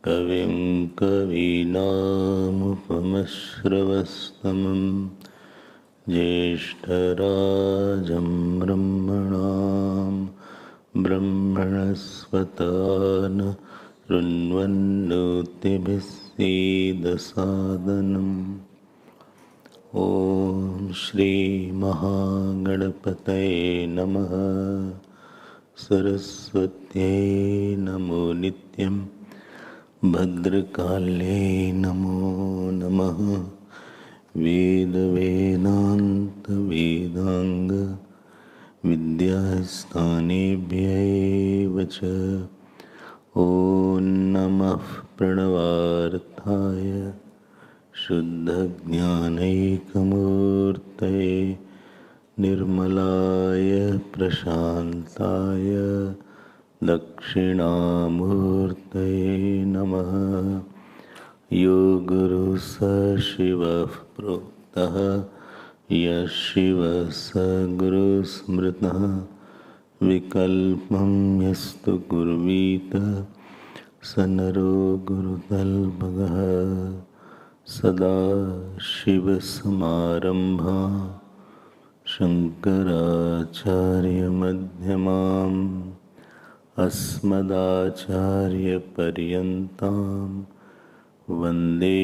कविं कवीनामुपमश्रवस्तमं ज्येष्ठराजं ब्रह्मणां ब्रह्मणस्पत शृण्वन्नोतिभिः सीदसादनम्। ॐ श्री महागणपतये नमः। सरस्वत्यै नमो नित्यम्। भद्रकाले नमो नमः। वेद वेदांग विद्यास्थानेभ्यैव च। ॐ नमः प्रणवार्थाय शुद्धज्ञानैकमूर्तये निर्मलाय प्रशान्ताय दक्षिणामूर्तये नमः। यो गुरुः स शिवः प्रोक्तः यः शिवः स गुरुः स्मृतः। विकल्पं यस्तु कुर्वीत स नरो गुरुतल्पगः। सदा शिवसमारम्भा शङ्कराचार्यमध्यमाम् अस्मदाचार्यपर्यन्तां वन्दे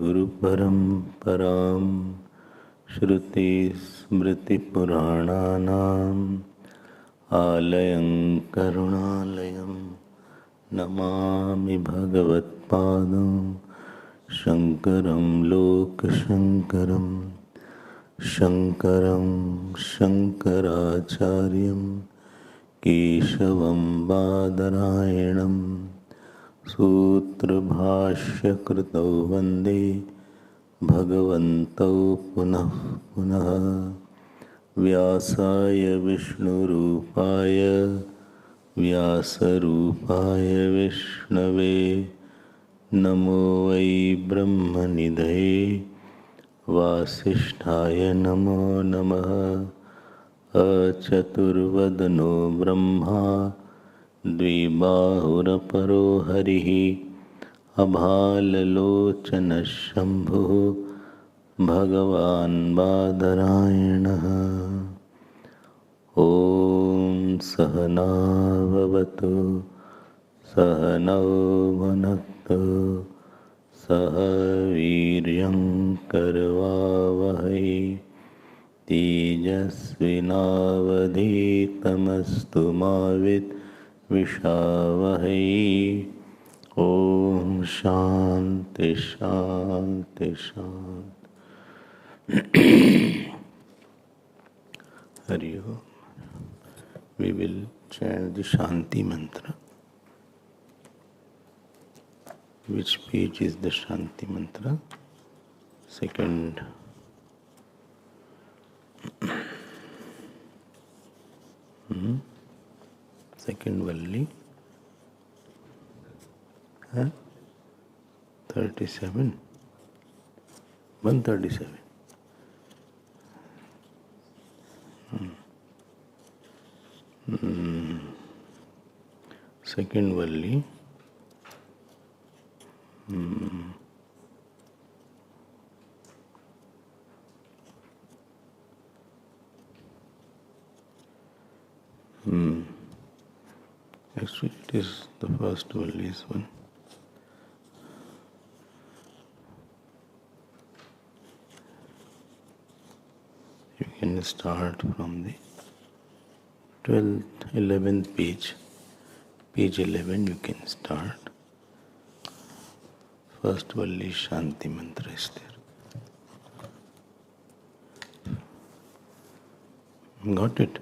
गुरुपरम्परां। श्रुतिस्मृतिपुराणानाम् आलयं करुणालयं नमामि भगवत्पादं शङ्करं लोकशङ्करं। शङ्करं शङ्कराचार्यं केशवं बादरायणं सूत्रभाष्यकृतौ वन्दे भगवन्तौ पुनः पुनः। व्यासाय विष्णुरूपाय व्यासरूपाय विष्णवे नमो वै ब्रह्मनिधये वासिष्ठाय नमो नमः। अचतुर्वदनो ब्रह्मा द्विबाहुरपरो हरिः अभाललोचनः शम्भुः भगवान् बादरायणः। ॐ सहना भवतु सहनौ भुनक्तु सह वीर्यं करवावहै तेजस्विनावधीतमस्तु मा विद्विषावहै। ॐ शान्ति शान्ति शान्ति। हरि ओम। We will chant the Shanti mantra. Which page is the Shanti mantra? Second. Second Valli. 37. 137. Second Valli. Actually, it is the first Valli's one. You can start from the 12th, 11th page. Page 11 you can start. First Valli Shanti Mantra is there. Got it?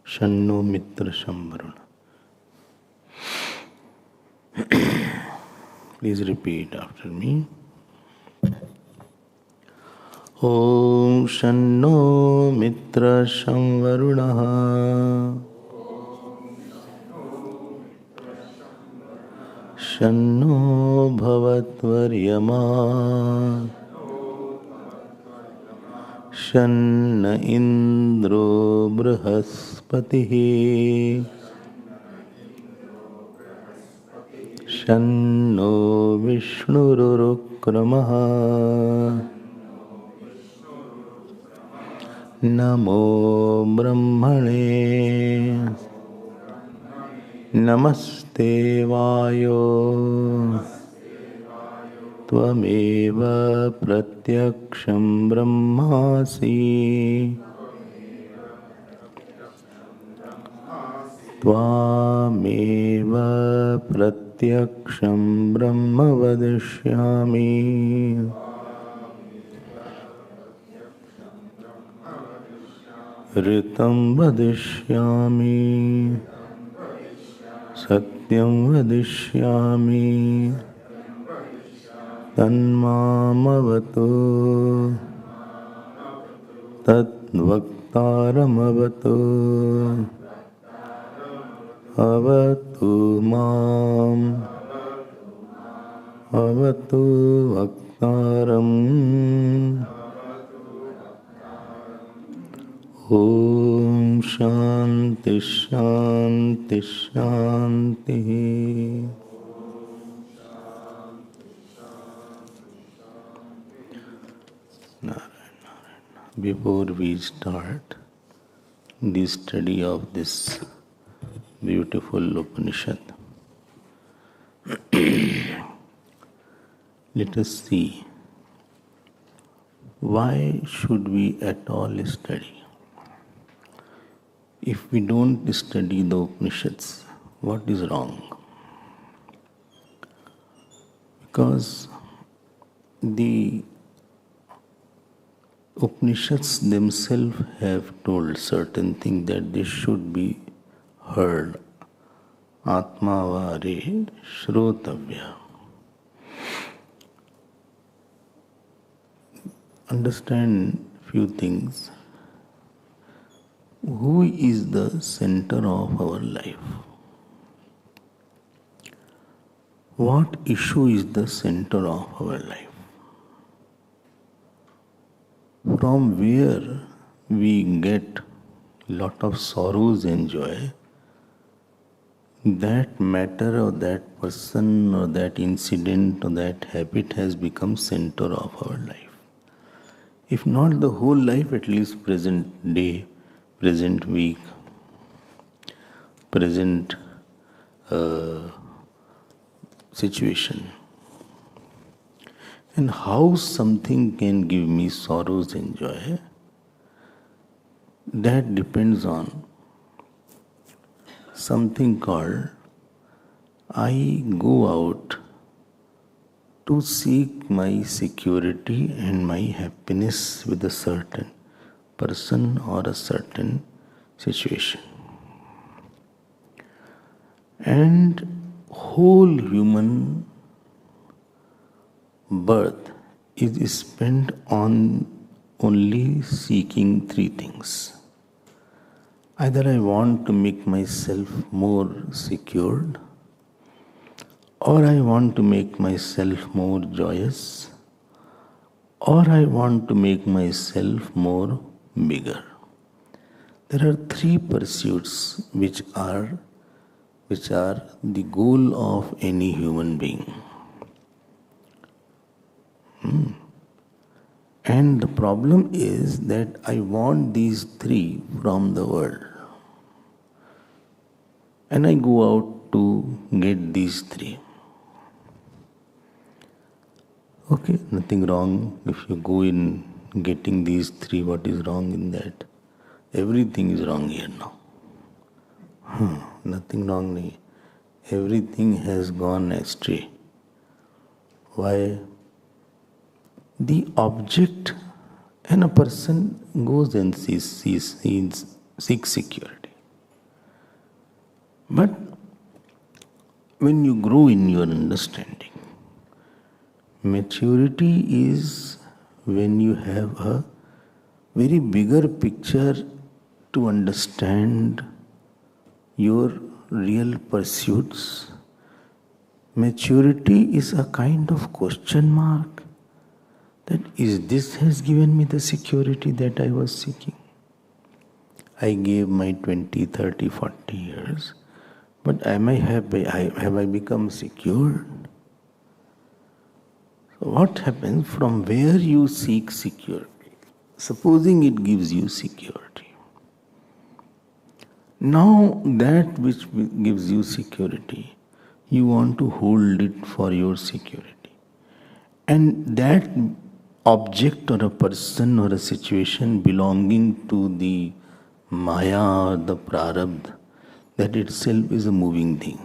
Shanno Mitra Samvaruna. Please repeat after me. Om Shanno Mitra Samvarunaha Shanno Bhavatvaryama Shanna Indro Brihaspatihi Shanno Vishnurukramaha Namo Brahmane Namaste Vayo Tvameva Pratyaksham Brahmasi Tvameva Pratyaksham Brahma Vadishyami Ritam Vadishyami Satyam Vadishyami Tanmamavatu Tatvaktaramavatu Avatu Mam Avatu Vaktaram Om Shanti Shanti Shanti. Before we start the study of this beautiful Upanishad, let us see, why should we at all study? If we don't study the Upanishads, what is wrong? Because the Upanishads themselves have told certain things that they should be heard. Atmavare Shrotavya. Understand few things. Who is the center of our life? What issue is the center of our life? From where we get lot of sorrows and joy, that matter or that person or that incident or that habit has become center of our life. If not the whole life, at least present day, present week, present situation. And how something can give me sorrows and joy, that depends on something called I go out to seek my security and my happiness with a certain person or a certain situation. And whole human birth is spent on only seeking three things. Either I want to make myself more secured, or I want to make myself more joyous, or I want to make myself more bigger. There are three pursuits which are the goal of any human being. And the problem is that I want these three from the world. And I go out to get these three. Okay, nothing wrong if you go in getting these three. What is wrong in that? Everything is wrong here now. nothing wrong nahi. Everything has gone astray. Why? The object and a person goes and seeks security. But when you grow in your understanding, maturity is when you have a very bigger picture to understand your real pursuits. Maturity is a kind of question mark that is this has given me the security that I was seeking. I gave my 20, 30, 40 years, but have I become secure? So what happens from where you seek security? Supposing it gives you security. Now that which gives you security, you want to hold it for your security. And that object or a person or a situation belonging to the Maya or the Prarabdha, that itself is a moving thing.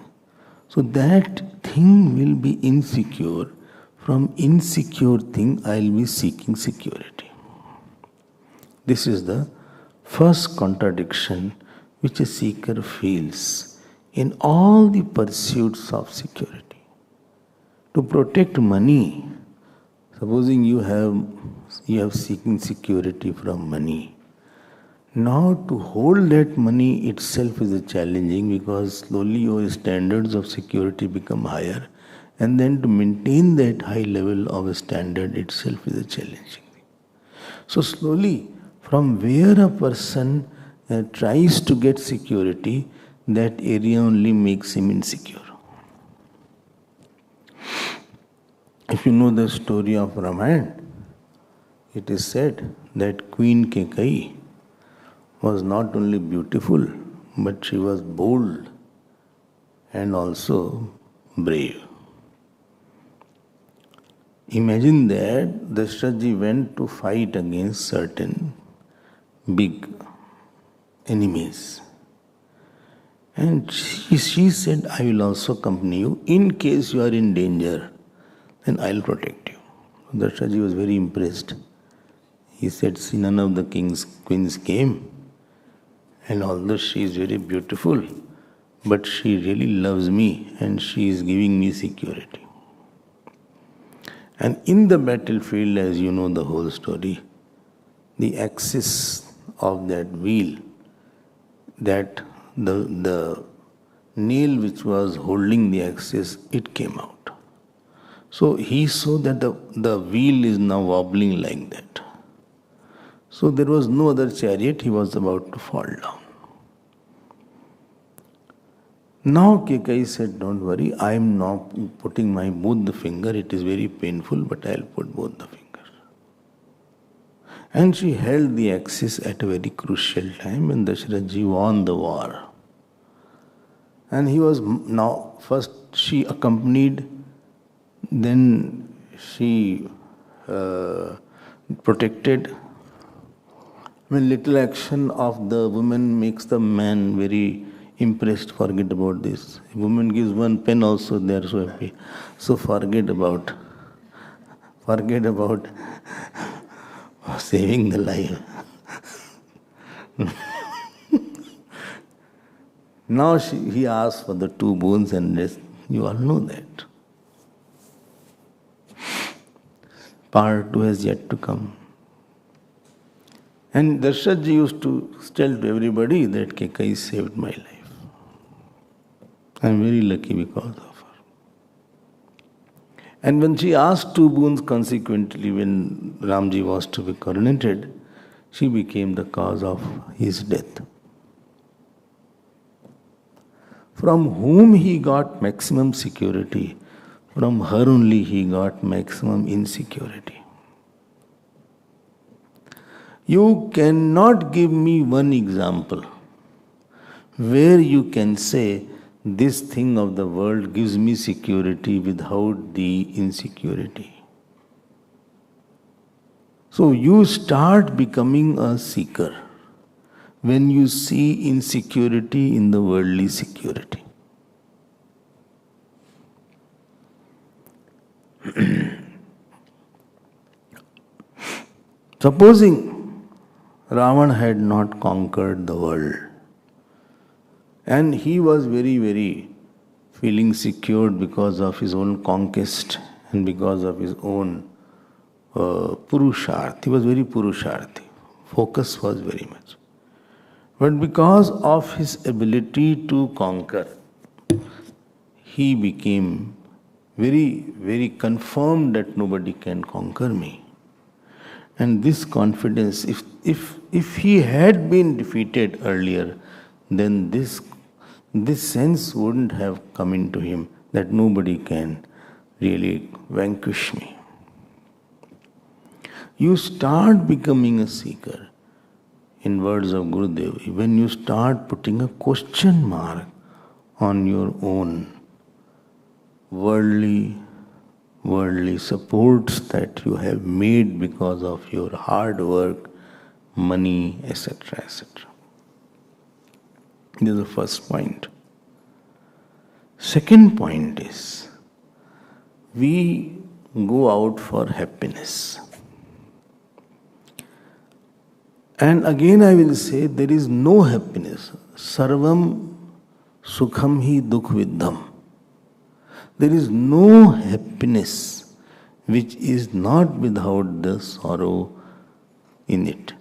So that thing will be insecure. From insecure thing, I will be seeking security. This is the first contradiction which a seeker feels in all the pursuits of security. To protect money, supposing you have seeking security from money. Now to hold that money itself is a challenging, because slowly your standards of security become higher, and then to maintain that high level of a standard itself is a challenging thing. So slowly, from where a person tries to get security, that area only makes him insecure. If you know the story of Ramayana, it is said that Queen Kekai was not only beautiful, but she was bold and also brave. Imagine that Dashrathji went to fight against certain big enemies. And she said, I will also accompany you. In case you are in danger, then I will protect you. Dashrathji was very impressed. He said, see, none of the queens came. And although she is very beautiful, but she really loves me and she is giving me security. And in the battlefield, as you know the whole story, the axis of that wheel, that the nail which was holding the axis, it came out. So he saw that the wheel is now wobbling like that. So there was no other chariot, he was about to fall down. Now Kekai said, don't worry, I am now putting my both the finger, it is very painful, but I will put both the fingers. And she held the axis at a very crucial time when Dashrathji won the war. And he was now, first she accompanied, then she protected. When little action of the woman makes the man very impressed, forget about this. If woman gives one pen also, they are so happy. So forget about saving the life. Now he asked for the 2 boons and rest. You all know that. Part 2 has yet to come. And Dashrathji used to tell to everybody that Kekai saved my life. I am very lucky because of her. And when she asked 2 boons consequently, when Ramji was to be coronated, she became the cause of his death. From whom he got maximum security, from her only he got maximum insecurity. You cannot give me one example where you can say, this thing of the world gives me security without the insecurity. So you start becoming a seeker. when you see insecurity in the worldly security. Supposing Ravana had not conquered the world and he was very, very feeling secured because of his own conquest and because of his own Purusharth. He was very Purusharthi. Focus was very much. But because of his ability to conquer, he became very, very confirmed that nobody can conquer me. And this confidence, if he had been defeated earlier, then this sense wouldn't have come into him that nobody can really vanquish me. You start becoming a seeker, in words of Gurudev, when you start putting a question mark on your own worldly supports that you have made because of your hard work, money, etc., etc. This is the first point. Second point is, we go out for happiness. And again I will say, there is no happiness. Sarvam sukham hi dukh viddham. There is no happiness which is not without the sorrow in it.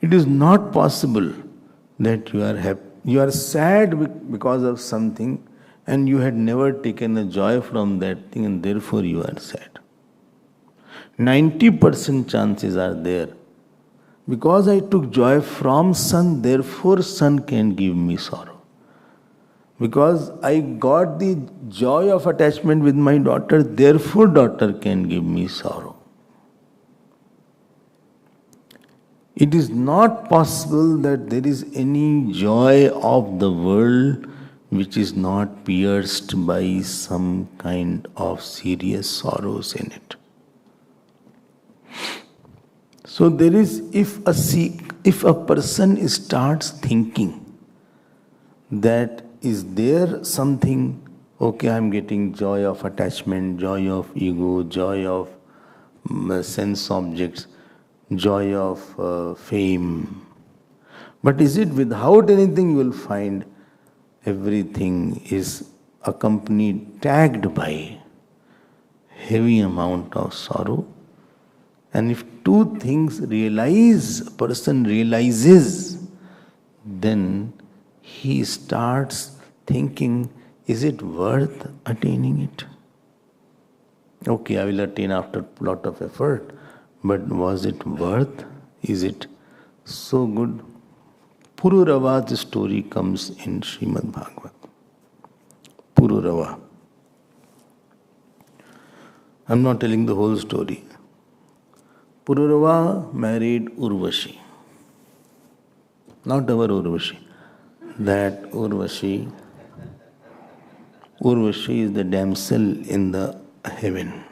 It is not possible that you are sad because of something and you had never taken a joy from that thing and therefore you are sad. 90% chances are there. Because I took joy from sun, therefore sun can give me sorrow. Because I got the joy of attachment with my daughter, therefore daughter can give me sorrow. It is not possible that there is any joy of the world which is not pierced by some kind of serious sorrows in it. So there is, if a person starts thinking that is there something, okay, I am getting joy of attachment, joy of ego, joy of sense objects, joy of fame. But is it without anything? You will find everything is accompanied, tagged by heavy amount of sorrow. And if two things a person realizes, then he starts thinking, is it worth attaining it? Okay, I will attain after a lot of effort, but was it worth? Is it so good? Pururava's story comes in Srimad Bhagavad. Pururava. I am not telling the whole story. Pururava married Urvashi. Not our Urvashi. That Urvashi is the damsel in the heaven.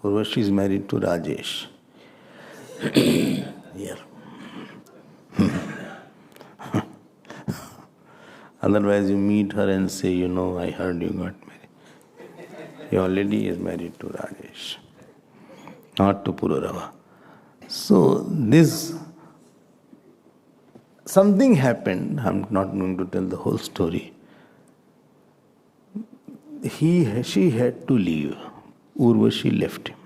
Urvashi is married to Rajesh. Here. Otherwise you meet her and say, I heard you got married. Your lady is married to Rajesh, not to Pururava. So something happened. I'm not going to tell the whole story. She had to leave. Urvashi left him.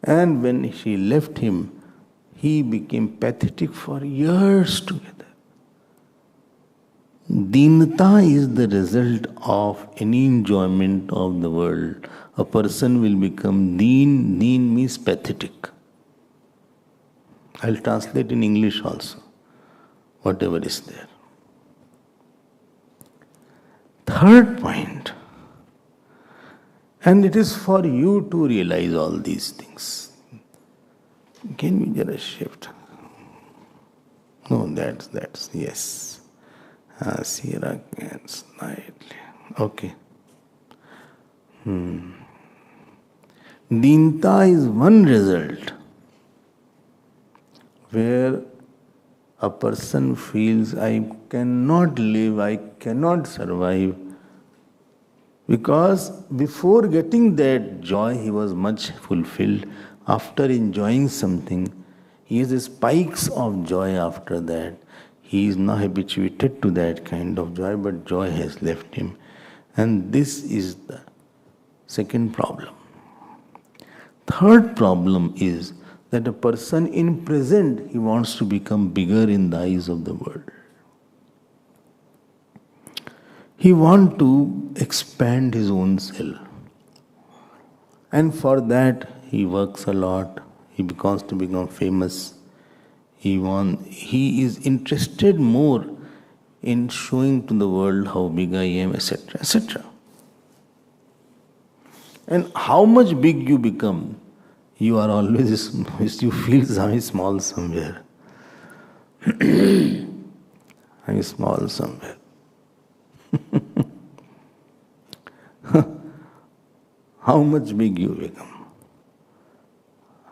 And when she left him, he became pathetic for years together. Deenata is the result of any enjoyment of the world. A person will become deen. Deen means pathetic. I'll translate in English also, whatever is there. Third point, and it is for you to realize all these things. Can we get a shift? No, that's yes. Sierra can slightly. Okay. Deenta is one result where a person feels, I cannot live, I cannot survive. Because before getting that joy, he was much fulfilled. After enjoying something, he has spikes of joy after that. He is now habituated to that kind of joy, but joy has left him. And this is the second problem. Third problem is that a person in present, he wants to become bigger in the eyes of the world. He wants to expand his own self. And for that, he works a lot. He wants to become famous. He is interested more in showing to the world how big I am, etc., etc. And how much big you become, you are always, you feel I'm small somewhere. I'm small somewhere. How much big you become.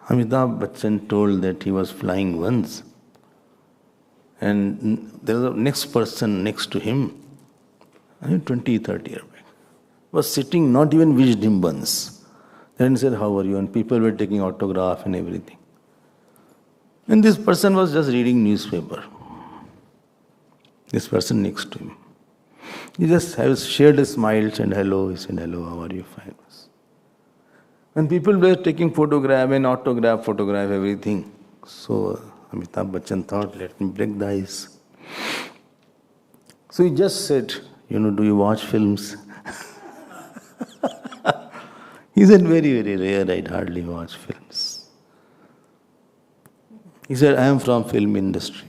Amitabh Bachchan told that he was flying once, and there was a next person next to him, 20, 30 years back, was sitting, not even wished him once. Then he said, how are you? And people were taking autograph and everything. And this person was just reading newspaper. This person next to him. He just shared a smile, said hello. He said, hello, how are you? Fine. And people were taking photograph and autograph, everything. So Amitabh Bachchan thought, let me break the ice. So he just said, do you watch films? He said, very, very rare, I'd hardly watch films. He said, I am from film industry.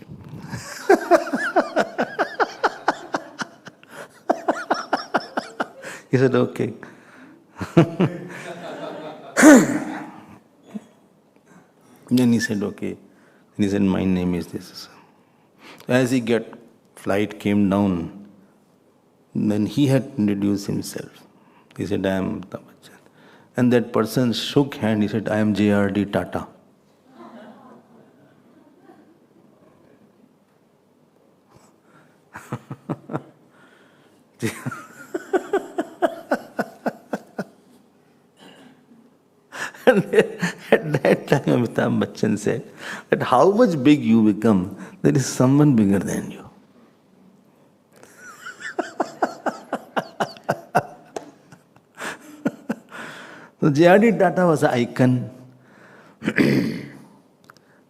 He said, okay. Then he said, okay. And he said, my name is this. As flight came down, then he had introduced himself. He said, I am Amitabh Bachchan. And that person shook hand. He said, I am J.R.D. Tata. And at that time, Amitabh Bachchan said that how much big you become, there is someone bigger than you. So J.R.D. Tata was an icon,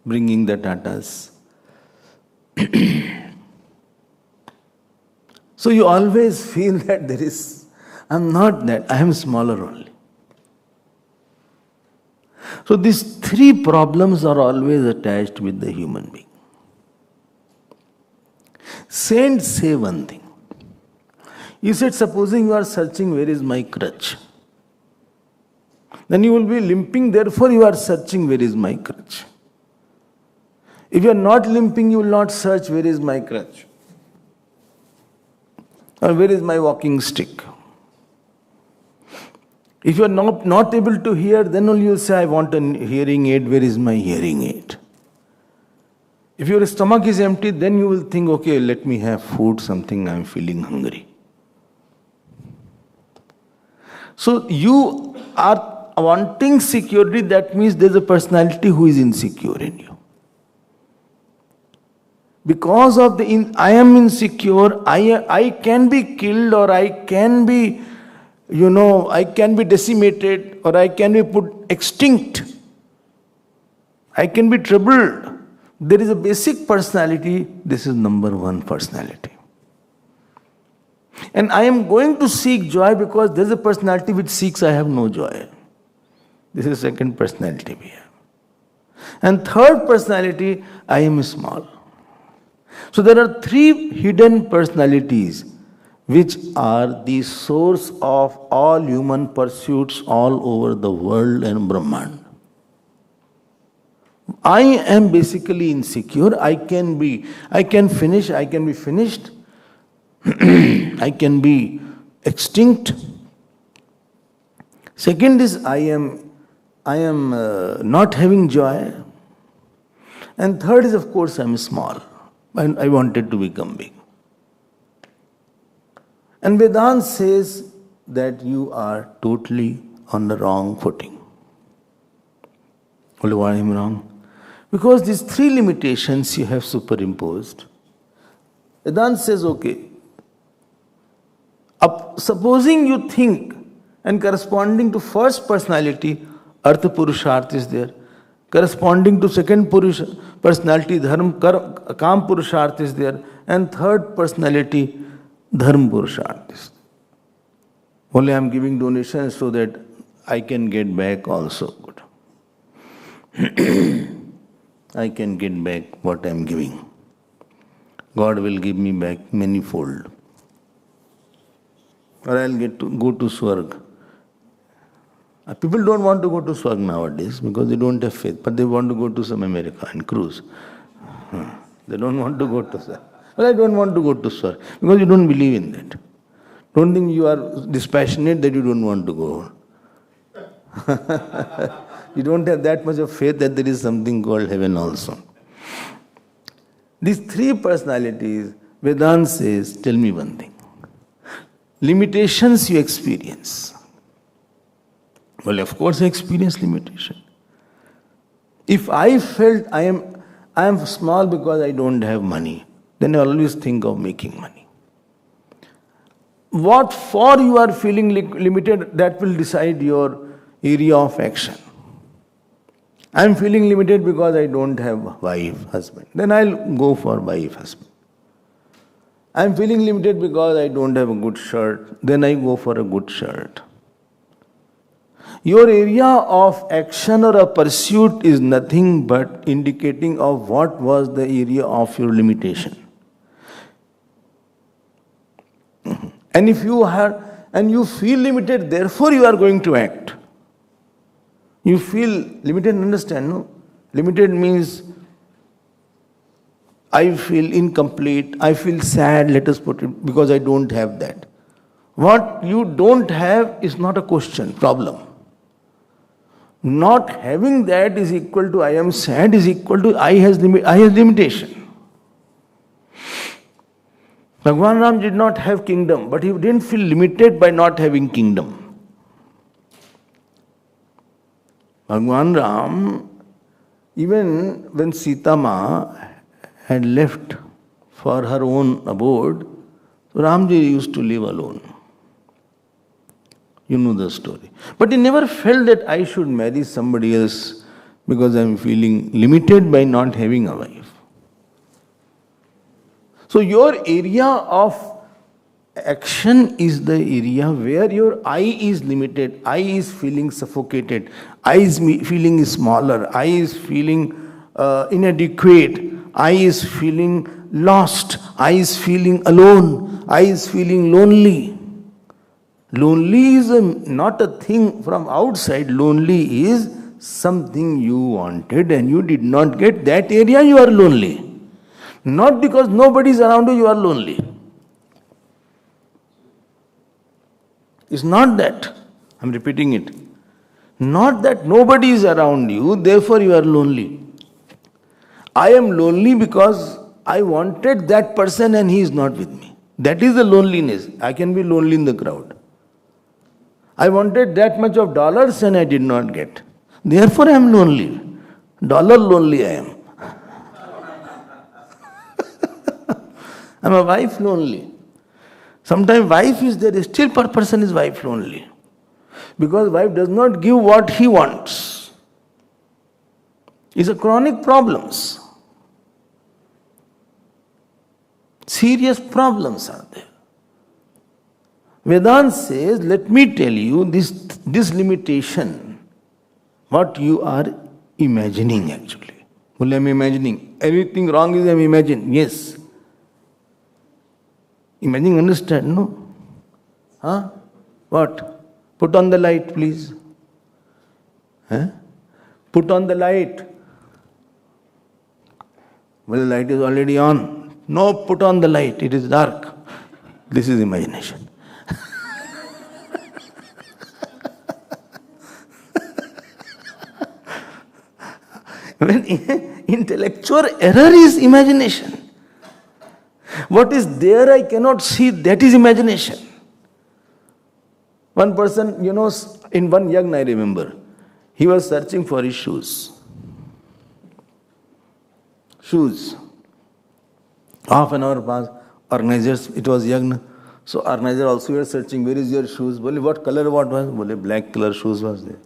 bringing the Tatas. So you always feel that I'm not that, I am smaller only. So these three problems are always attached with the human being. Saints say one thing. He said, supposing you are searching, where is my crutch? Then you will be limping, therefore you are searching, where is my crutch? If you are not limping, you will not search, where is my crutch? Or where is my walking stick? If you are not able to hear, then only you will say, I want a hearing aid, where is my hearing aid? If your stomach is empty, then you will think, okay, let me have food, something, I am feeling hungry. So you are wanting security, that means there is a personality who is insecure in you. Because of I am insecure, I can be killed, or I can be I can be decimated, or I can be put extinct. I can be troubled. There is a basic personality. This is number one personality. And I am going to seek joy because there is a personality which seeks I have no joy. This is second personality we have. And third personality, I am small. So there are three hidden personalities which are the source of all human pursuits all over the world and Brahmananda. I am basically insecure. I can be finished. I can be extinct. Second is I am I am not having joy. And third is, of course, I am small and I wanted to become big. And Vedanta says that you are totally on the wrong footing. Well, why am I wrong? Because these three limitations you have superimposed. Vedanta says, okay, supposing you think and corresponding to first personality, Artha Purusharth is there. Corresponding to second personality, Dharma, Kam Purusharth is there. And third personality, Dharma Purusharth is there. Only I am giving donations so that I can get back also. Good. I can get back what I am giving. God will give me back manifold. Or I will get to go to Swarg. People don't want to go to Swarg nowadays because they don't have faith, but they want to go to some America and cruise. They don't want to go to Swarg. Well, I don't want to go to Swarg because you don't believe in that. Don't think you are dispassionate that you don't want to go. You don't have that much of faith that there is something called heaven also. These three personalities, Vedanta says, tell me one thing. Limitations you experience. Well, of course I experience limitation. If I felt I am small because I don't have money, then I always think of making money. What for you are feeling limited, that will decide your area of action. I am feeling limited because I don't have wife, husband. Then I'll go for wife, husband. I am feeling limited because I don't have a good shirt. Then I go for a good shirt. Your area of action or a pursuit is nothing but indicating of what was the area of your limitation. And if you feel limited, therefore you are going to act. You feel limited, understand, no? Limited means I feel incomplete, I feel sad, let us put it, because I don't have that. What you don't have is not a question, problem. Not having that is equal to I am sad is equal to I has limitation. Bhagwan Ram did not have kingdom, but he didn't feel limited by not having kingdom. Bhagwan Ram, even when Sita Ma had left for her own abode, Ramji used to live alone. You know the story. But he never felt that I should marry somebody else because I am feeling limited by not having a wife. So your area of action is the area where your I is limited, I is feeling suffocated, I is feeling smaller, I is feeling inadequate, I is feeling lost, I is feeling alone, I is feeling lonely. Lonely is not a thing from outside, lonely is something you wanted and you did not get, that area you are lonely. Not because nobody is around you, you are lonely. It's not that. I'm repeating it. Not that nobody is around you, therefore you are lonely. I am lonely because I wanted that person and he is not with me. That is the loneliness. I can be lonely in the crowd. I wanted that much of dollars and I did not get. Therefore I am lonely. Dollar lonely I am. I am a wife lonely. Sometimes wife is there, still per person is wife lonely. Because wife does not give what he wants. It's a chronic problems. Serious problems are there. Vedanta says, let me tell you this limitation, what you are imagining actually. Well, I am imagining. Everything wrong is I am imagining. Yes. Imagining, understand, no? Huh? What? Put on the light, please. Huh? Put on the light. Well, the light is already on. No, put on the light. It is dark. This is imagination. When intellectual error is imagination. What is there I cannot see, that is imagination. One person, in one yagna I remember, he was searching for his shoes. Shoes. Half an hour passed. Organizers, it was yagna. So organizer also were searching, where is your shoes? Bole, what color what was? Bole, black color shoes was there.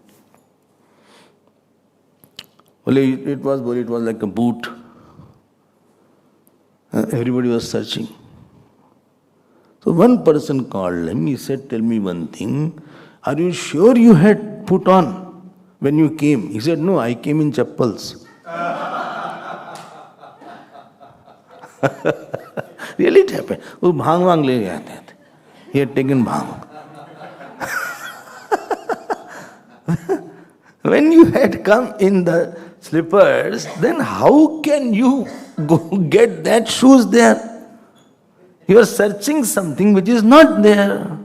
Bole, it was like a boot. Everybody was searching. So one person called him, he said, tell me one thing, are you sure you had put on when you came? He said, no, I came in chappals. Really it happened. वो भांग ले गए थे. He had taken bhang. When you had come in the slippers, then how can you go get that shoes there? You are searching something which is not there.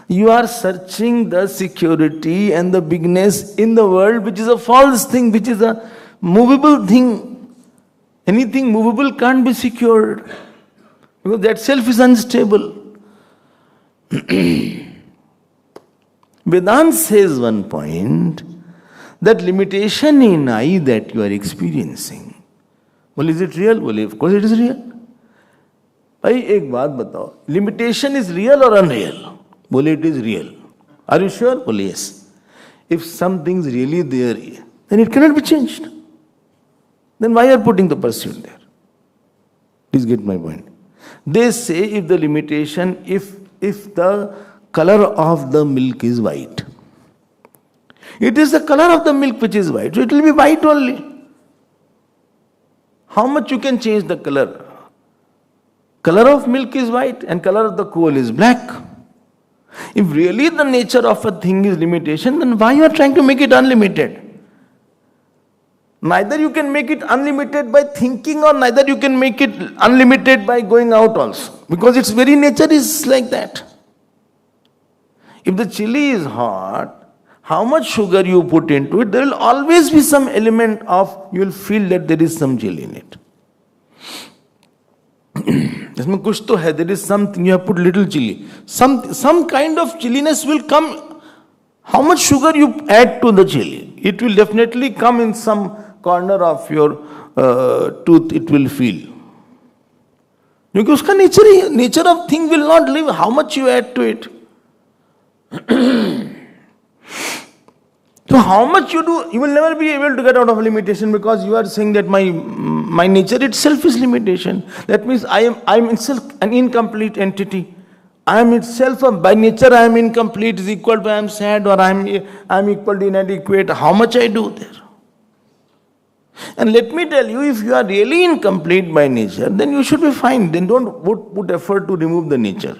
You are searching the security and the bigness in the world, which is a false thing, which is a movable thing. Anything movable can't be secured, because that self is unstable. Vedanta says one point, that limitation in I that you are experiencing. Well, is it real? Well, of course it is real. भाई एक बात बताओ, limitation is real or unreal? बोले it is real. Are you sure? बोले yes. If something is really there, then it cannot be changed. Then why are you putting the pursuit there? Please get my point. They say if the limitation, if the color of the milk is white, it is the color of the milk which is white, so it will be white only. How much you can change the color? Color of milk is white and color of the coal is black. If really the nature of a thing is limitation, then why you are trying to make it unlimited? Neither you can make it unlimited by thinking, or neither you can make it unlimited by going out also. Because its very nature is like that. If the chili is hot, how much sugar you put into it, there will always be some element of, you will feel that there is some chili in it. इसमें कुछ तो है, there is something, you have put little chili. Some kind of chilliness will come. How much sugar you add to the chili, it will definitely come in some corner of your tooth, it will feel. क्योंकि उसका nature of thing will not live how much you add to it. So how much you do, you will never be able to get out of limitation, because you are saying that my nature itself is limitation. That means I am itself an incomplete entity. I am itself, by nature I am incomplete, is equal to I am sad, or I am equal to inadequate. How much I do there? And let me tell you, if you are really incomplete by nature, then you should be fine. Then don't put effort to remove the nature.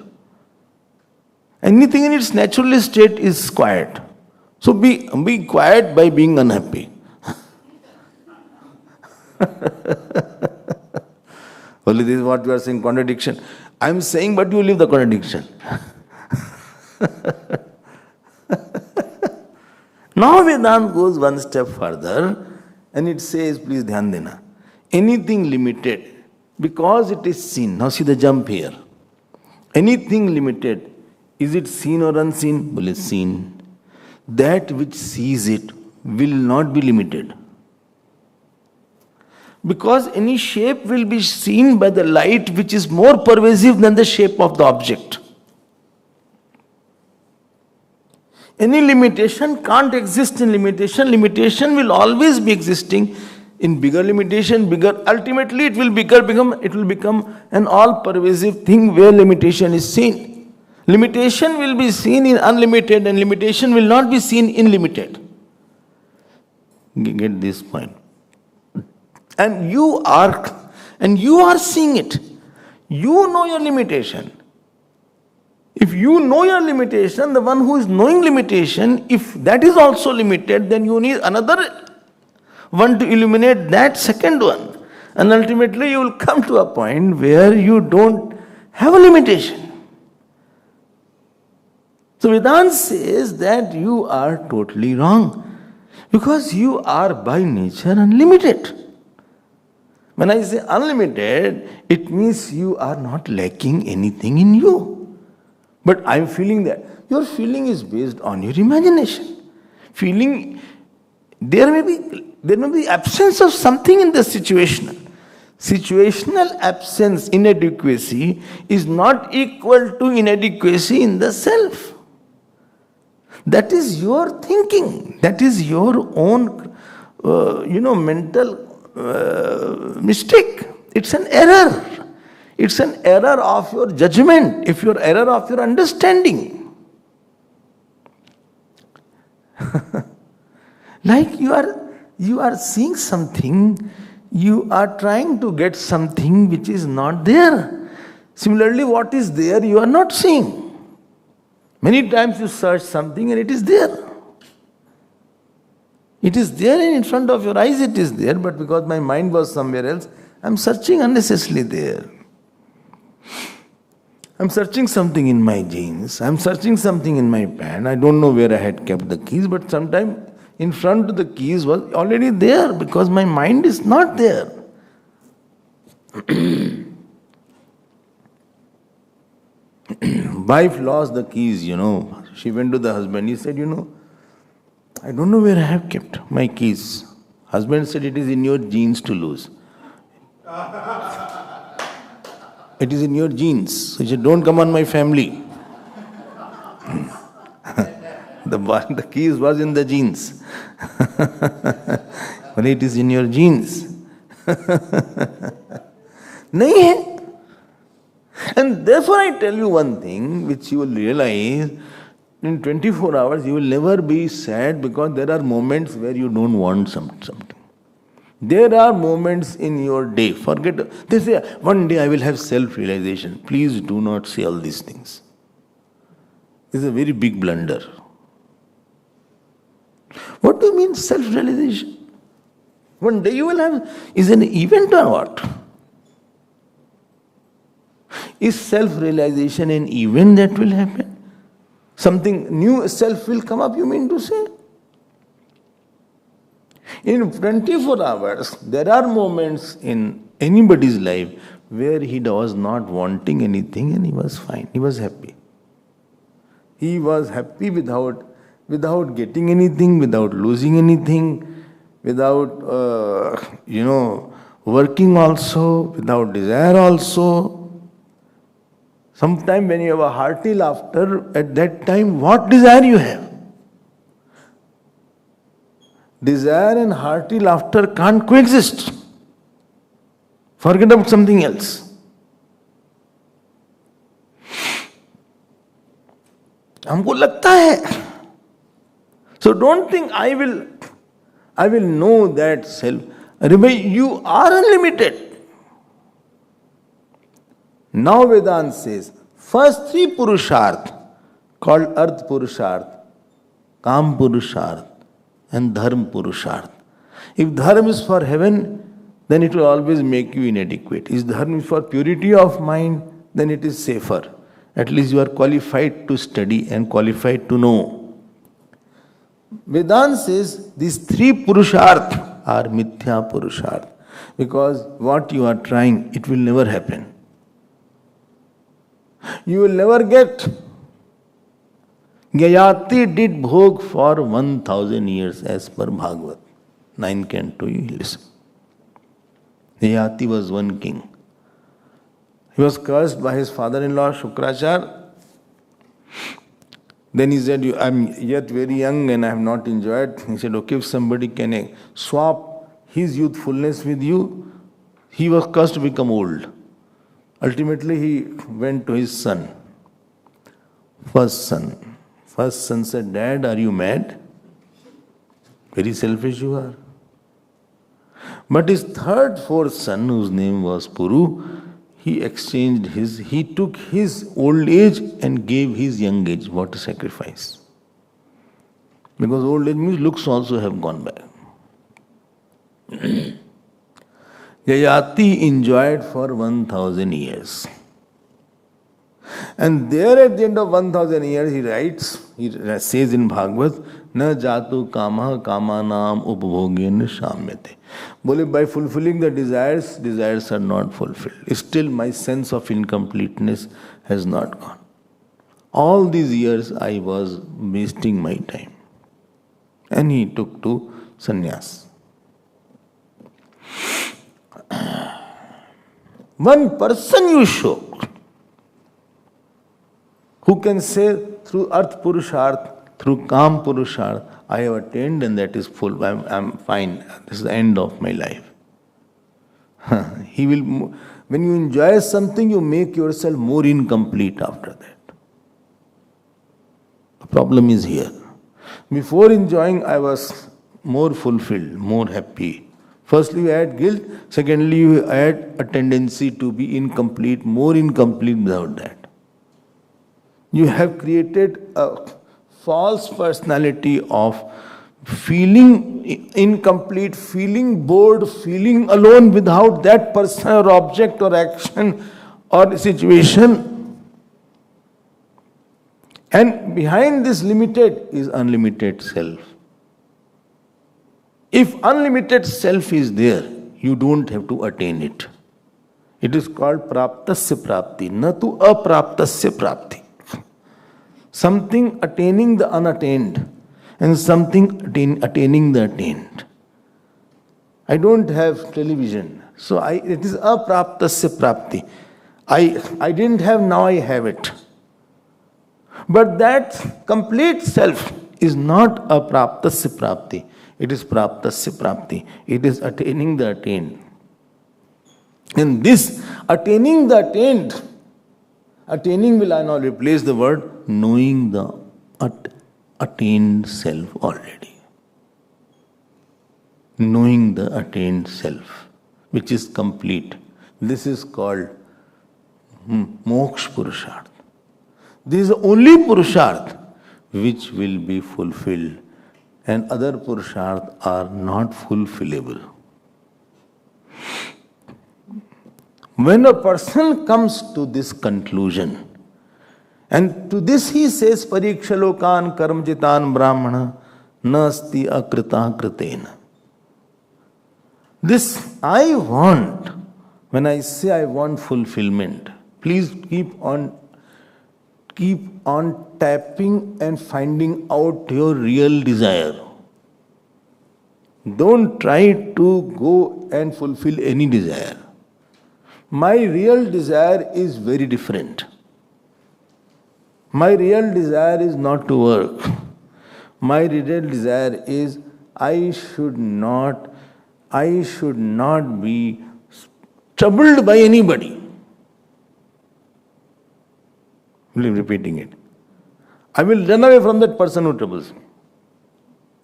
Anything in its natural state is quiet. So be quiet by being unhappy. Only this is what you are saying, contradiction. I am saying, but you leave the contradiction. Now Vedanta goes one step further and it says, please dhyan dena, anything limited, because it is seen. Now see the jump here. Anything limited, is it seen or unseen? Well, it's seen. That which sees it will not be limited. Because any shape will be seen by the light which is more pervasive than the shape of the object. Any limitation can't exist in limitation. Limitation will always be existing in bigger limitation, ultimately it will become an all-pervasive thing where limitation is seen. Limitation will be seen in unlimited and limitation will not be seen in limited. Get this point. And you are seeing it. You know your limitation. If you know your limitation, the one who is knowing limitation, if that is also limited, then you need another one to illuminate that second one. And ultimately you will come to a point where you don't have a limitation. So Vedanta says that you are totally wrong. Because you are by nature unlimited. When I say unlimited, it means you are not lacking anything in you. But I am feeling that. Your feeling is based on your imagination. Feeling, there may be absence of something in the situational. Situational absence, inadequacy, is not equal to inadequacy in the self. That is your thinking. That is your own, mental mistake. It's an error. It's an error of your judgment. If your error of your understanding. Like you are seeing something, you are trying to get something which is not there. Similarly, what is there you are not seeing. Many times you search something and it is there. It is there in front of your eyes, it is there, but because my mind was somewhere else, I am searching unnecessarily there. I am searching something in my jeans, I am searching something in my pen, I don't know where I had kept the keys, but sometime in front of the keys was already there because my mind is not there. Wife lost the keys, She went to the husband. He said, I don't know where I have kept my keys. Husband said, it is in your genes to lose. It is in your genes. He said, don't come on my family. The keys was in the genes. But it is in your genes. Nahi hai. And therefore I tell you one thing which you will realize, in 24 hours you will never be sad because there are moments where you don't want something. There are moments in your day, they say, one day I will have self-realization. Please do not say all these things. It's a very big blunder. What do you mean self-realization? One day you will have, is an event or what? Is self-realization an event that will happen? Something new self will come up, you mean to say? In 24 hours, there are moments in anybody's life where he was not wanting anything and he was fine, he was happy. He was happy without getting anything, without losing anything, without, working also, without desire also. Sometimes when you have a hearty laughter, at that time, what desire you have? Desire and hearty laughter can't coexist. Forget about something else. हमको लगता है. So don't think I will know that self. Remember, you are unlimited. Now Vedanta says, first three Purusharth, called Arth Purusharth, Kam Purusharth, and Dharma Purusharth. If Dharma is for heaven, then it will always make you inadequate. If Dharma is for purity of mind, then it is safer. At least you are qualified to study and qualified to know. Vedanta says these three Purusharth are Mithya Purusharth. Because what you are trying, it will never happen. You will never get. Gayati did bhog for 1000 years as per Bhagavad. 9 canto, you listen. Gayati was one king. He was cursed by his father-in-law Shukracharya. Then he said, I am yet very young and I have not enjoyed. He said, okay, if somebody can swap his youthfulness with you, he was cursed to become old. Ultimately, he went to his son. First son said, Dad, are you mad? Very selfish you are. But his fourth son, whose name was Puru, he took his old age and gave his young age. What a sacrifice. Because old age means looks also have gone by. Yayati enjoyed for 1000 years. And there at the end of 1000 years he writes, he says in Bhagavad, Na jatu kama kamanam upbhogyen shamyate. Bole, by fulfilling the desires, desires are not fulfilled. Still my sense of incompleteness has not gone. All these years I was wasting my time. And he took to sannyas. One person you show who can say through Arth Purusharth, through Kam Purusharth, I have attained and that is full, I'm fine, this is the end of my life. He will, when you enjoy something, you make yourself more incomplete after that. The problem is here. Before enjoying, I was more fulfilled, more happy. Firstly, you add guilt. Secondly, you add a tendency to be incomplete, more incomplete without that. You have created a false personality of feeling incomplete, feeling bored, feeling alone without that person or object or action or situation. And behind this limited is unlimited self. If unlimited self is there, you don't have to attain it. It is called praptasya prapti, na tu apraptasya prapti. Something attaining the unattained and something attaining the attained. I don't have television, so it is apraptasya prapti. I didn't have, now I have it. But that complete self is not a praptasya prapti. It is praptasya prapti. It is attaining the attained. And this attaining the attained, attaining will I now replace the word knowing the attained self already. Knowing the attained self, which is complete. This is called moksha purusharth. This is the only purusharth which will be fulfilled, and other purusharth are not fulfillable. When a person comes to this conclusion, and to this he says, Parikshalokan karmjitan brahmana nasti akrita kritena. This I want, when I say I want fulfillment, please keep on tapping and finding out your real desire. Don't try to go and fulfill any desire. My real desire is very different. My real desire is not to work. My real desire is I should not be troubled by anybody. I'm repeating it. I will run away from that person who troubles me.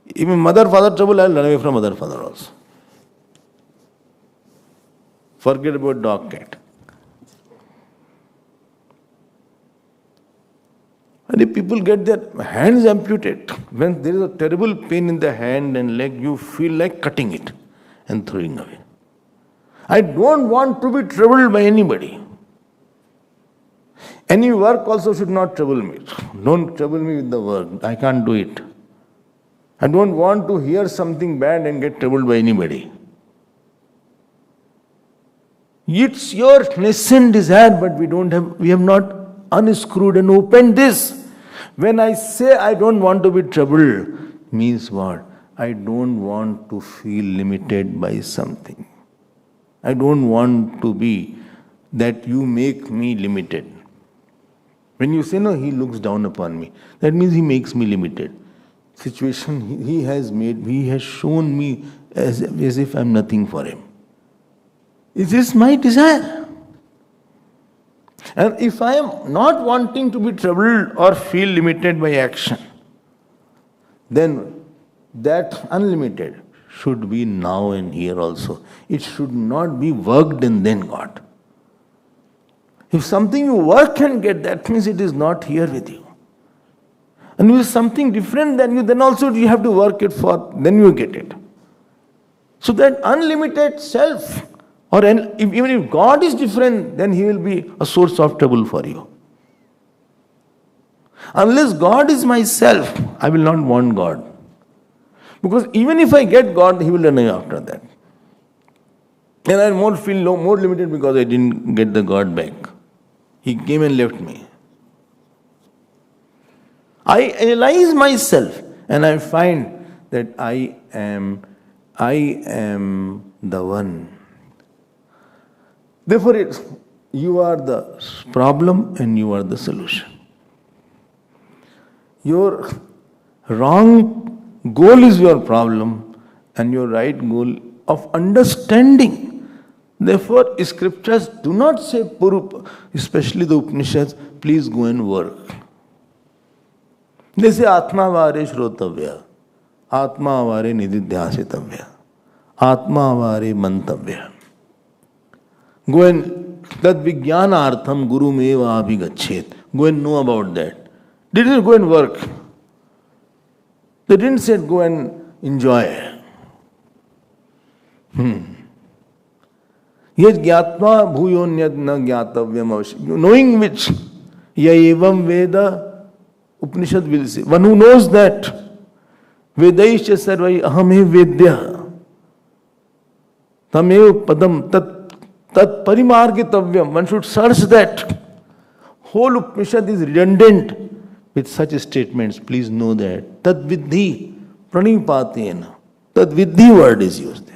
If my mother, father trouble, I will run away from mother, father also. Forget about dog, cat. And if people get their hands amputated, when there is a terrible pain in the hand and leg, you feel like cutting it and throwing away. I don't want to be troubled by anybody. Any work also should not trouble me. Don't trouble me with the work. I can't do it. I don't want to hear something bad and get troubled by anybody. It's your nascent desire, but we have not unscrewed and opened this. When I say I don't want to be troubled, means what? I don't want to feel limited by something. I don't want to be that you make me limited. When you say, no, he looks down upon me, that means he makes me limited. Situation he has shown me as if I'm nothing for him. Is this my desire? And if I am not wanting to be troubled or feel limited by action, then that unlimited should be now and here also. It should not be worked and then got. If something you work and get, that means it is not here with you. And if something different than you, then also you have to work it for, then you get it. So that unlimited self, even if God is different, then He will be a source of trouble for you. Unless God is myself, I will not want God. Because even if I get God, He will run away after that. And I will feel more limited because I didn't get the God back. He came and left me. I analyze myself and I find that I am the one. Therefore, you are the problem and you are the solution. Your wrong goal is your problem and your right goal of understanding. Therefore, scriptures do not say, especially the Upanishads, please go and work. They say, Atma vare shrotavya, Atma vare nididhyasitavya, Atma vare mantavya. Go and tad vijnanartham guru meva abhigachet. Go and know about that. They didn't go and work. They didn't say go and enjoy. Yet gyatma bhuyonyad na gyatavyam avashyam. Knowing which, ya evam veda, Upanishad will say. One who knows that, vedaisya sarvai ahame vedya, tamev padam tat parimargitavyam. One should search that. Whole Upanishad is redundant with such statements. Please know that. Tad vidhi pranipatena. Tad vidhi word is used there.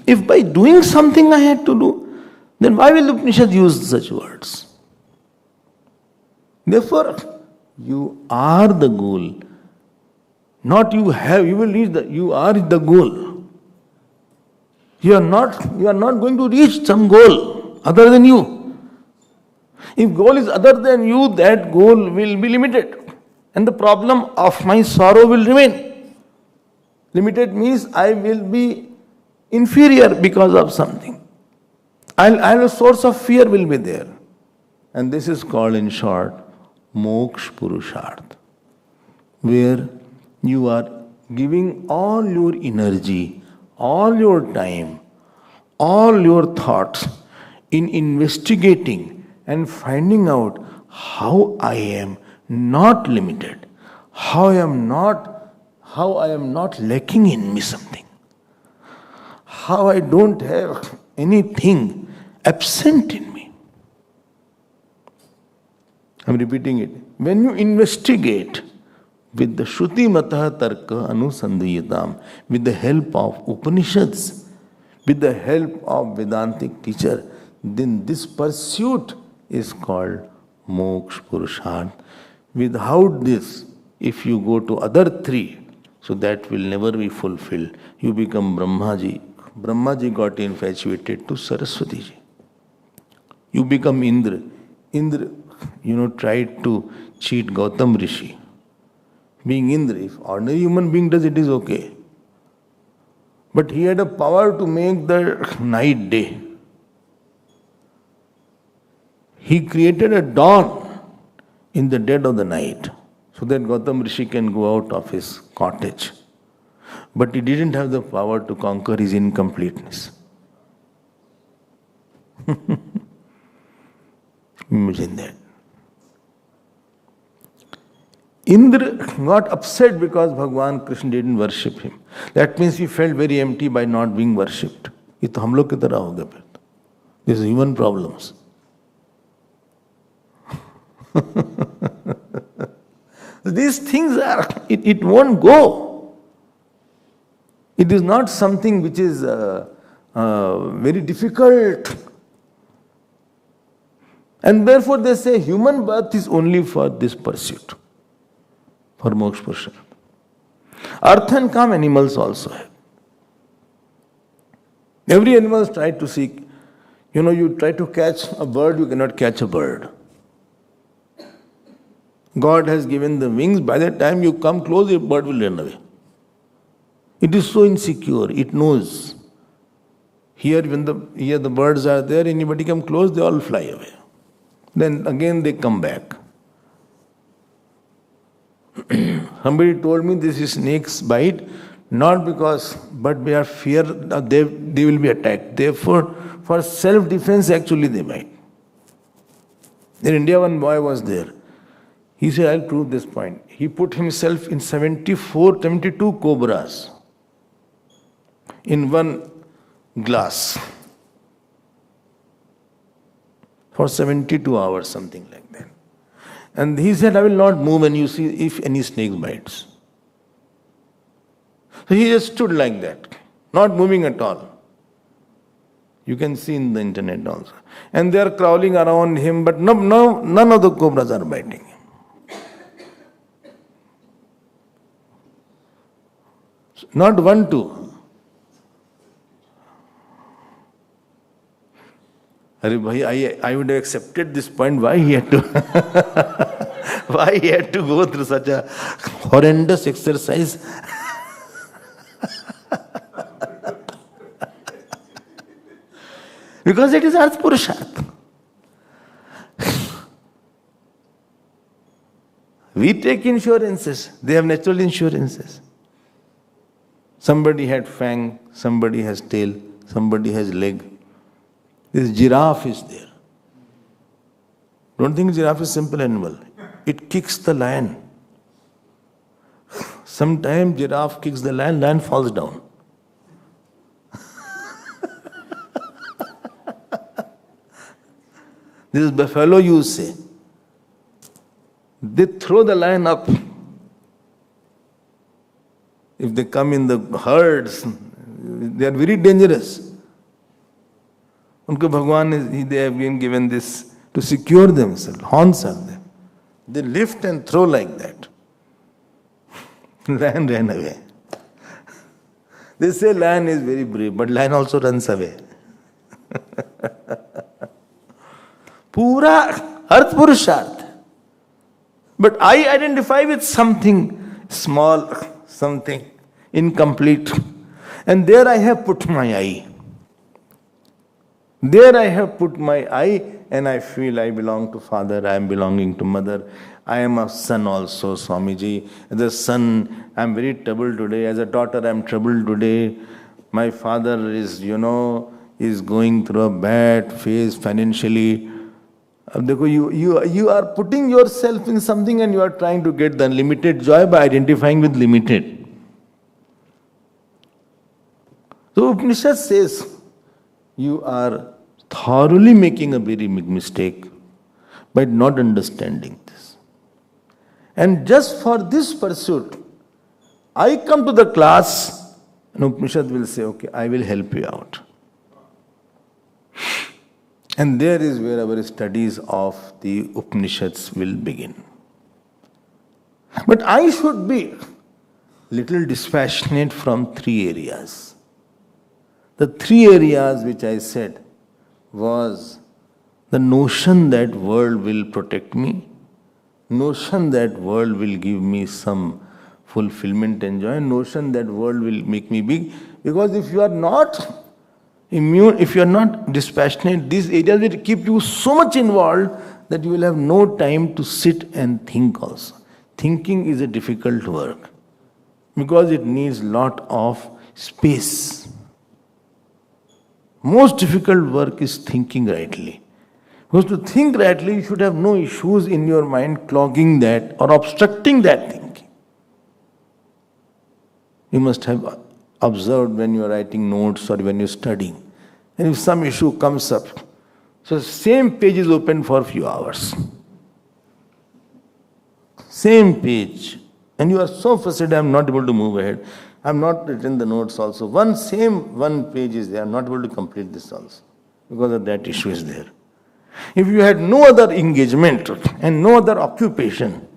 If by doing something I had to do, then why will Upanishad use such words? Therefore, you are the goal. Not you have, you will reach you are the goal. You are not going to reach some goal other than you. If goal is other than you, that goal will be limited. And the problem of my sorrow will remain. Limited means I will be inferior because of something. I'll a source of fear will be there. And this is called in short, moksha purusharth, where you are giving all your energy, all your time, all your thoughts in investigating and finding out how I am not limited, how I am not lacking in me something, how I don't have anything absent in me. I'm repeating it. When you investigate with the Shruti Mata Tarka Anusandayatam, with the help of Upanishads, with the help of Vedantic teacher, then this pursuit is called moksha purusharth. Without this, if you go to other three, so that will never be fulfilled. You become Brahmaji. Brahmaji got infatuated to Saraswati ji. You become Indra. Indra, tried to cheat Gautam Rishi. Being Indra, if ordinary human being does it is okay. But he had a power to make the night day. He created a dawn in the dead of the night so that Gautam Rishi can go out of his cottage. But he didn't have the power to conquer his incompleteness. Imagine that. Indra got upset because Bhagwan Krishna didn't worship him. That means he felt very empty by not being worshipped. ये तो हम लोग की तरह हो गया फिर तो. These are human problems. These things are, it won't go. It is not something which is very difficult. And therefore they say human birth is only for this pursuit, for moksha purusharth. Earth and calm animals also have. Every animal tries to seek. You try to catch a bird, you cannot catch a bird. God has given the wings. By the time you come close, your bird will run away. It is so insecure. It knows. Here the birds are there, anybody come close, they all fly away. Then again they come back. Somebody told me this is snake's bite. Not because, but we are fear they will be attacked. Therefore, for self-defense, actually they bite. In India, one boy was there. He said, I'll prove this point. He put himself in 72 cobras in one glass for 72 hours, something like that. And he said, I will not move when you see if any snake bites. So he just stood like that, not moving at all. You can see in the internet also. And they are crawling around him, but none of the cobras are biting him. Not one, two. I would have accepted this point. Why he had to why he had to go through such a horrendous exercise? Because it is Arth Purusharth. We take insurances. They have natural insurances. Somebody had fang, somebody has tail, somebody has leg. This giraffe is there. Don't think giraffe is a simple animal. It kicks the lion. Sometimes giraffe kicks the lion, lion falls down. This is buffalo, you say. They throw the lion up. If they come in the herds, they are very dangerous. Unko Bhagwan, they have been given this to secure themselves. Horns are there. They lift and throw like that. Lion ran away. They say lion is very brave, but lion also runs away. Pura Arth Purusharth. But I identify with something small, something incomplete. And there I have put my I. There I have put my I, and I feel I belong to father, I am belonging to mother. I am a son also, Swamiji. As a son, I am very troubled today. As a daughter, I am troubled today. My father is, is going through a bad phase financially. You are putting yourself in something and you are trying to get the unlimited joy by identifying with limited. So Upanishad says, you are thoroughly making a very big mistake by not understanding this. And just for this pursuit, I come to the class and Upanishad will say, okay, I will help you out. And there is where our studies of the Upanishads will begin. But I should be little dispassionate from three areas. The three areas which I said was the notion that world will protect me, notion that world will give me some fulfillment and joy, notion that world will make me big. Because if you are not immune, if you are not dispassionate, these areas will keep you so much involved that you will have no time to sit and think also. Thinking is a difficult work because it needs lot of space. Most difficult work is thinking rightly. Because to think rightly, you should have no issues in your mind clogging that or obstructing that thinking. You must have observed when you are writing notes or when you are studying. And if some issue comes up, so same page is open for a few hours. Same page. And you are so frustrated, I am not able to move ahead. I am not written the notes also. One page is there, I am not able to complete this also. Because of that issue is there. If you had no other engagement and no other occupation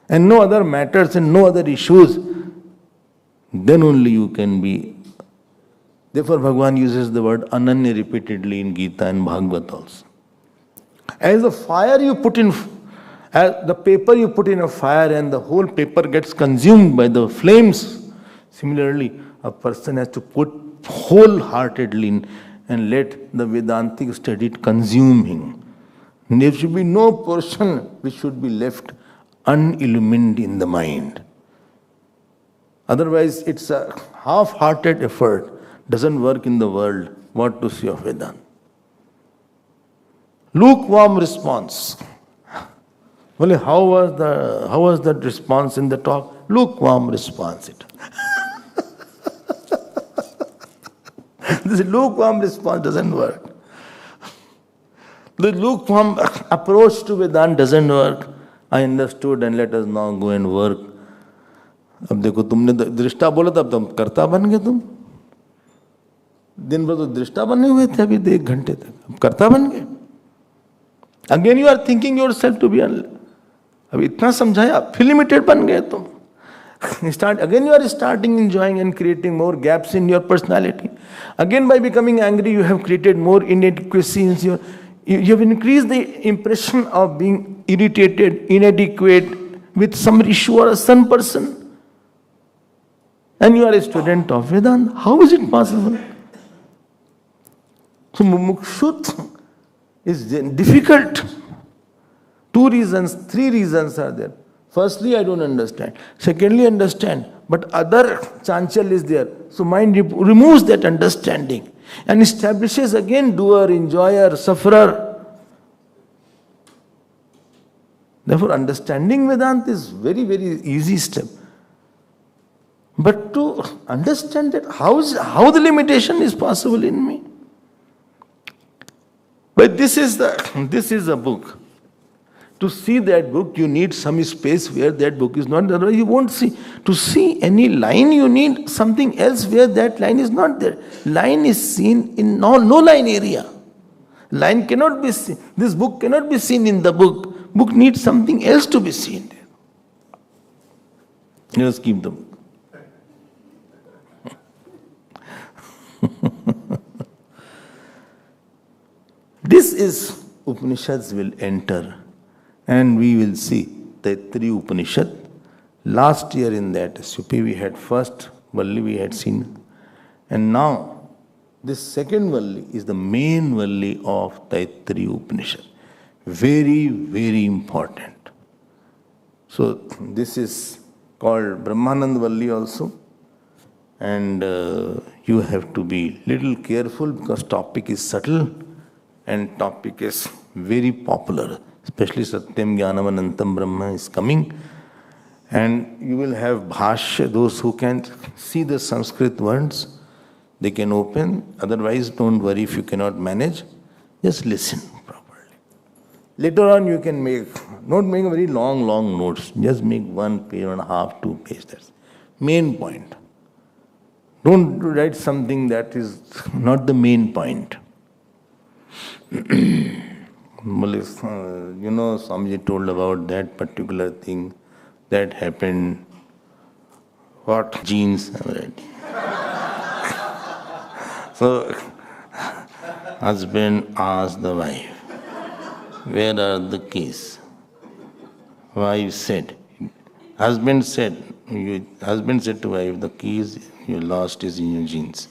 and no other matters and no other issues, then only you can be. Therefore, Bhagavan uses the word ananya repeatedly in Gita and Bhagavad also. As the fire you put in, as the paper you put in a fire and the whole paper gets consumed by the flames, similarly, a person has to put wholeheartedly in and let the Vedantic study consume him. There should be no portion which should be left unillumined in the mind. Otherwise, it's a half-hearted effort. Doesn't work in the world. What to say of Vedanta? Lukewarm response. Well, how was that response in the talk? Lukewarm response. This lukewarm response doesn't work. The lukewarm approach to Vedanta doesn't work. I understood and let us now go and work. अब देखो तुमने दृष्टा बोला था, अब तुम कर्ता बन गए तुम. दिन भर तो दृष्टा बने हुए थे अभी 1 घंटे तक, अब कर्ता बन गए. Again you are thinking yourself to be अभी इतना समझाया, फिर लिमिटेड बन गए तुम. Again you are starting enjoying and creating more gaps in your personality. Again by becoming angry you have created more inadequacies. You have increased the impression of being irritated, inadequate with some issue or some person. And you are a student of Vedanta. How is it possible? So mumukshut is difficult. 2 reasons, 3 reasons are there. Firstly, I don't understand. Secondly, understand. But other chanchal is there. So mind removes that understanding and establishes again doer, enjoyer, sufferer. Therefore, understanding Vedanta is very, very easy step. But to understand that how the limitation is possible in me. But this is a book. To see that book, you need some space where that book is not. Otherwise, you won't see. To see any line, you need something else where that line is not there. Line is seen in no line area. Line cannot be seen. This book cannot be seen in the book. Book needs something else to be seen there. Let us keep the book. This is Upanishads will enter. And we will see Taittiriya Upanishad. Last year in that SUP we had first Valli we had seen. And now this second Valli is the main Valli of Taittiriya Upanishad. Very, very important. So this is called Brahmananda Valli also. And you have to be little careful because topic is subtle and topic is very popular. Especially Satyam Jnanam Anantam Brahma is coming. And you will have Bhashya, those who can see the Sanskrit words, they can open. Otherwise, don't worry if you cannot manage. Just listen properly. Later on, you can not make a very long notes. Just make 1 page, 1.5, 2 pages. That's main point. Don't write something that is not the main point. Swamiji told about that particular thing that happened. What? Genes. So, husband asked the wife, where are the keys? Wife said, husband said to wife, the keys you lost is in your genes.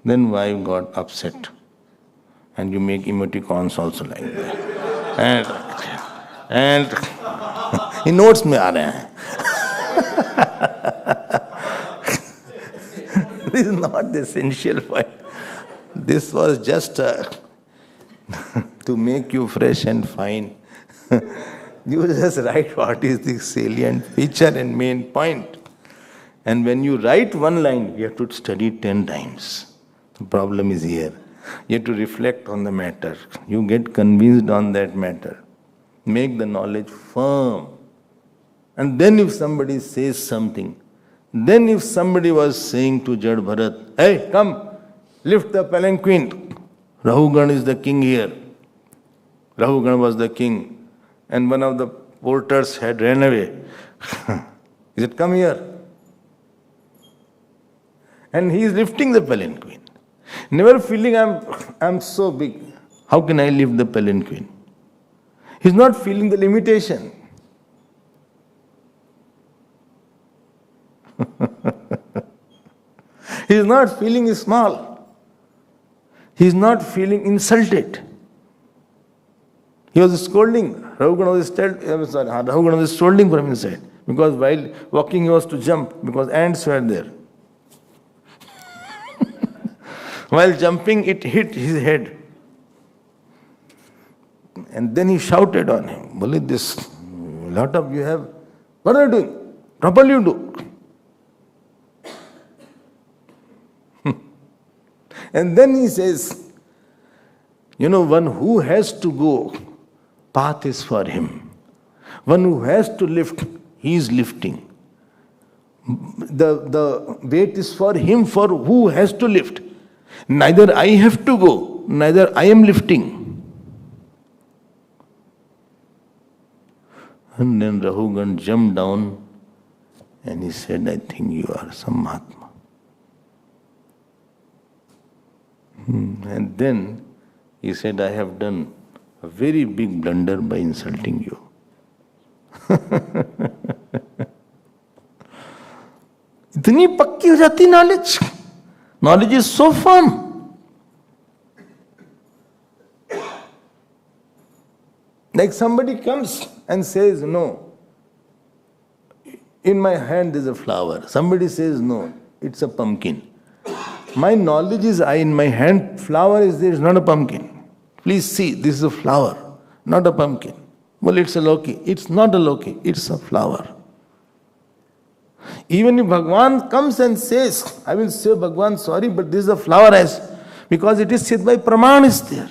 Then wife got upset. And you make emoticons also like that. And in notes में आ रहे हैं. This is not the essential point. This was just to make you fresh and fine. You just write what is the salient feature and main point. And when you write 1 line, you have to study 10 times. The problem is here. You have to reflect on the matter. You get convinced on that matter. Make the knowledge firm. And then if somebody says something, then if somebody was saying to Jad Bharat, hey, come, lift the palanquin. Rahugan is the king here. Rahugan was the king. And one of the porters had ran away. He said, come here. And he is lifting the palanquin. Never feeling I'm so big. How can I lift the palanquin? He's not feeling the limitation. He's not feeling small. He's not feeling insulted. He was scolding. Rahugan was scolding from inside. Because while walking he was to jump, because ants were there. While jumping, it hit his head. And then he shouted on him, Valli, this lot of you have, what are you doing? Properly you do. And then he says, one who has to go, path is for him. One who has to lift, he is lifting. The weight is for him, for who has to lift. Neither I have to go, neither I am lifting. And then Rahugan jumped down and he said, I think you are some Mahatma. And then he said, I have done a very big blunder by insulting you. इतनी पक्की हो जाती knowledge. Knowledge is so firm. Like somebody comes and says, no, in my hand is a flower. Somebody says, no, it's a pumpkin. My knowledge is in my hand, flower is there, it's not a pumpkin. Please see, this is a flower, not a pumpkin. Well, it's a loki. It's not a loki, it's a flower. Even if Bhagwan comes and says, I will say, Bhagwan, sorry, but this is a flower because it is said by Praman is there.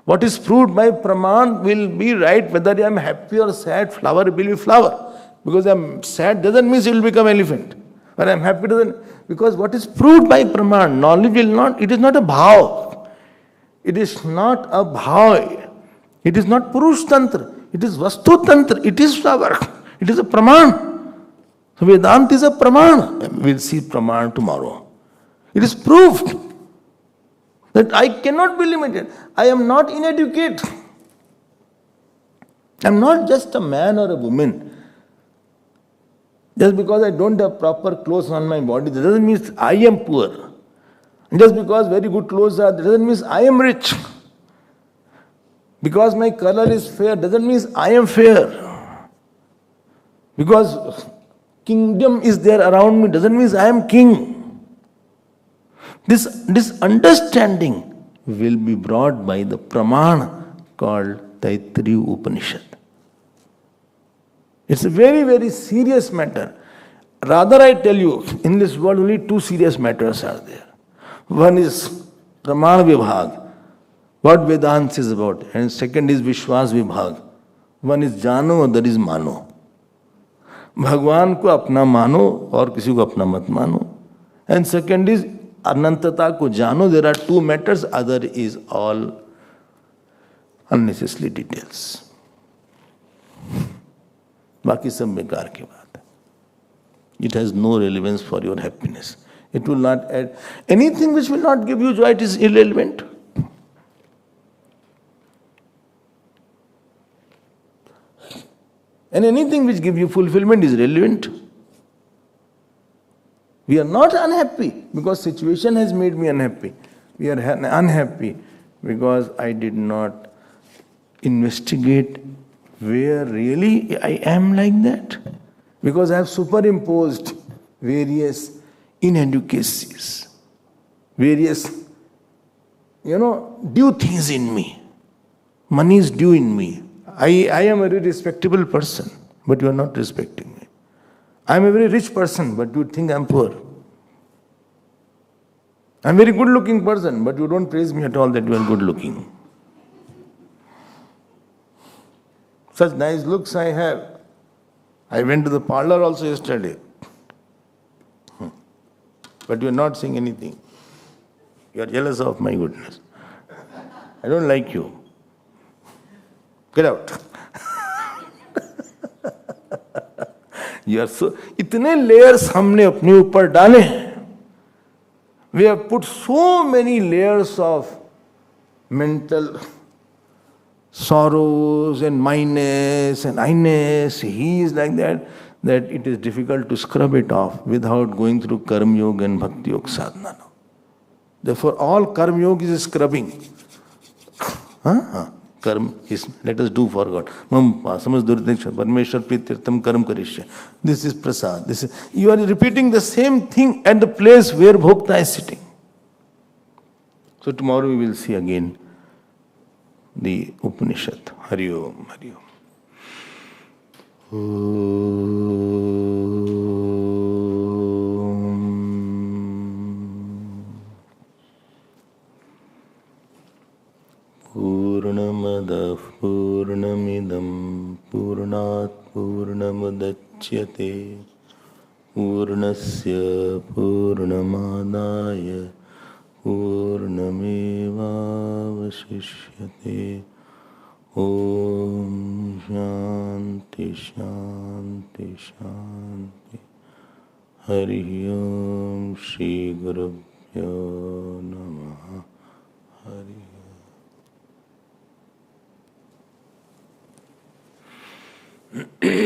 What is proved by Praman will be right, whether I am happy or sad, flower will be flower. Because I am sad doesn't mean it will become elephant. But I am happy doesn't, because what is proved by Praman, knowledge will not, it is not a bhav. It is not a bhav. It is not Purush Tantra. It is Vastu Tantra. It is flower. It is a Praman. So Vedanta is a Praman. We will see Praman tomorrow. It is proved that I cannot be limited. I am not inadequate. I am not just a man or a woman. Just because I don't have proper clothes on my body, that doesn't mean I am poor. Just because very good clothes are, that doesn't mean I am rich. Because my color is fair, doesn't mean I am fair. Because kingdom is there around me, doesn't mean I am king. This understanding will be brought by the Pramana called Taittiriya Upanishad. It's a very, very serious matter. Rather, I tell you, in this world only two serious matters are there. One is Pramana Vibhag, what Vedanta is about, and second is Vishwas Vibhag. One is Jano, other is Mano. भगवान को अपना मानो और किसी को अपना मत मानो. And second is अनंतता को जानो. There are two matters, other is all unnecessary details. बाकी सब बेकार की बात है. It has no relevance for your happiness. It will not add anything which will not give you joy. It is irrelevant. And anything which gives you fulfillment is relevant. We are not unhappy because situation has made me unhappy. We are unhappy because I did not investigate where really I am like that. Because I have superimposed various inadequacies, various, due things in me. Money is due in me. I am a very respectable person, but you are not respecting me. I am a very rich person, but you think I am poor. I am a very good looking person, but you don't praise me at all that you are good looking. Such nice looks I have. I went to the parlor also yesterday. But you are not saying anything. You are jealous of my goodness. I don't like you. Get out. You are so. इतने layers हमने अपने ऊपर डाले हैं. We have put so many layers of mental sorrows and minus and I-ness. He is like that it is difficult to scrub it off without going through Karma Yoga and Bhakti Yoga sadhana. Therefore, all Karma Yoga is scrubbing. Karma is, let us do for God. Mam pasamas durdiksha, Parmeshwar pritirtam karam karishya. This is prasad. This is, you are repeating the same thing at the place where Bhokta is sitting. So tomorrow we will see again the Upanishad. Hari Om, Hari Om. Purnamadah Purnamidam Purnat Purnamudachyate Purnasya Purnamadaya Purnamevavashishyate. Om Shanti Shanti Shanti. Hari Om Shri Gurubhyo Namaha. Hari Om.